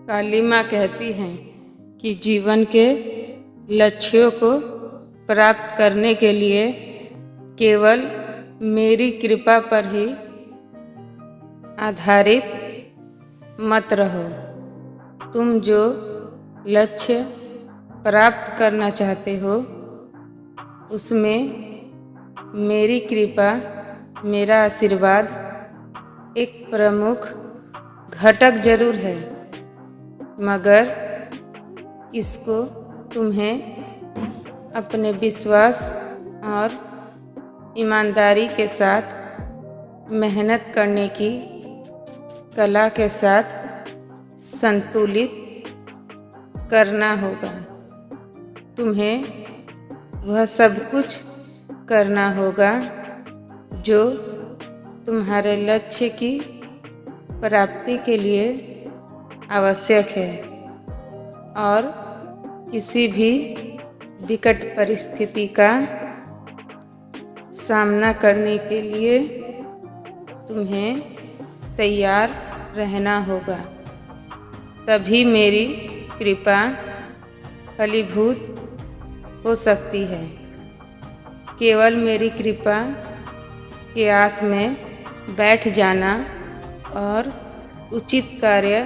काली माँ कहती हैं कि जीवन के लक्ष्यों को प्राप्त करने के लिए केवल मेरी कृपा पर ही आधारित मत रहो। तुम जो लक्ष्य प्राप्त करना चाहते हो उसमें मेरी कृपा, मेरा आशीर्वाद एक प्रमुख घटक जरूर है, मगर इसको तुम्हें अपने विश्वास और ईमानदारी के साथ मेहनत करने की कला के साथ संतुलित करना होगा। तुम्हें वह सब कुछ करना होगा जो तुम्हारे लक्ष्य की प्राप्ति के लिए आवश्यक है, और किसी भी विकट परिस्थिति का सामना करने के लिए तुम्हें तैयार रहना होगा। तभी मेरी कृपा फलीभूत हो सकती है। केवल मेरी कृपा के आस में बैठ जाना और उचित कार्य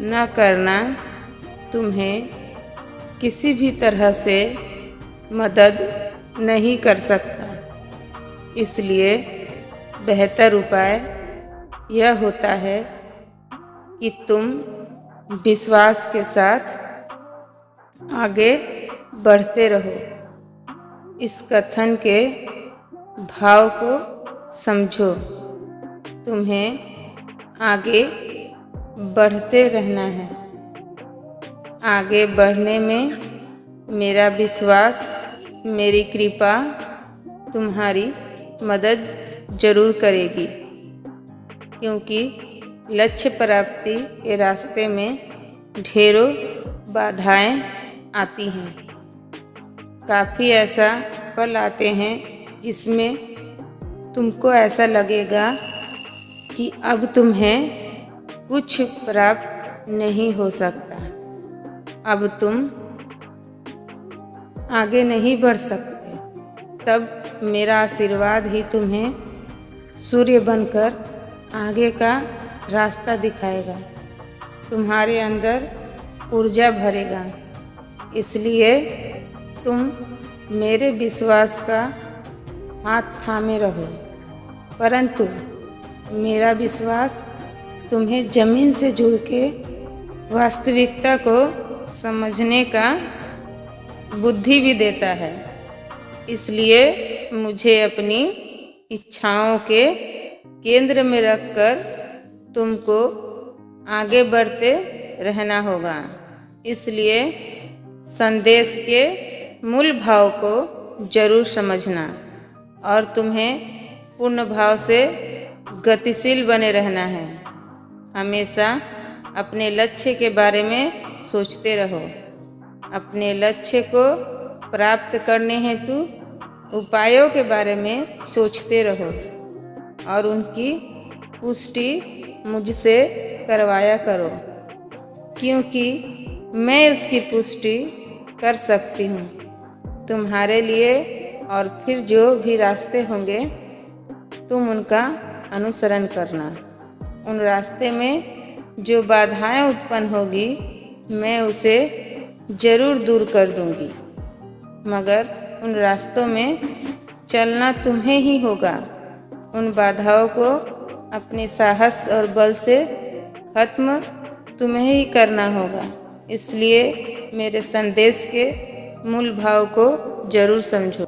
न करना तुम्हें किसी भी तरह से मदद नहीं कर सकता। इसलिए बेहतर उपाय यह होता है कि तुम विश्वास के साथ आगे बढ़ते रहो। इस कथन के भाव को समझो। तुम्हें आगे बढ़ते रहना है। आगे बढ़ने में मेरा विश्वास, मेरी कृपा तुम्हारी मदद जरूर करेगी, क्योंकि लक्ष्य प्राप्ति के रास्ते में ढेरों बाधाएं आती हैं। काफ़ी ऐसा पल आते हैं जिसमें तुमको ऐसा लगेगा कि अब तुम्हें कुछ प्राप्त नहीं हो सकता, अब तुम आगे नहीं बढ़ सकते। तब मेरा आशीर्वाद ही तुम्हें सूर्य बनकर आगे का रास्ता दिखाएगा, तुम्हारे अंदर ऊर्जा भरेगा। इसलिए तुम मेरे विश्वास का हाथ थामे रहो, परंतु मेरा विश्वास तुम्हें जमीन से जुड़ के वास्तविकता को समझने का बुद्धि भी देता है। इसलिए मुझे अपनी इच्छाओं के केंद्र में रखकर तुमको आगे बढ़ते रहना होगा। इसलिए संदेश के मूल भाव को जरूर समझना और तुम्हें पूर्ण भाव से गतिशील बने रहना है। हमेशा अपने लक्ष्य के बारे में सोचते रहो। अपने लक्ष्य को प्राप्त करने हेतु उपायों के बारे में सोचते रहो और उनकी पुष्टि मुझसे करवाया करो, क्योंकि मैं उसकी पुष्टि कर सकती हूँ तुम्हारे लिए। और फिर जो भी रास्ते होंगे तुम उनका अनुसरण करना। उन रास्ते में जो बाधाएं उत्पन्न होगी मैं उसे जरूर दूर कर दूंगी, मगर उन रास्तों में चलना तुम्हें ही होगा। उन बाधाओं को अपने साहस और बल से खत्म तुम्हें ही करना होगा। इसलिए मेरे संदेश के मूल भाव को जरूर समझो।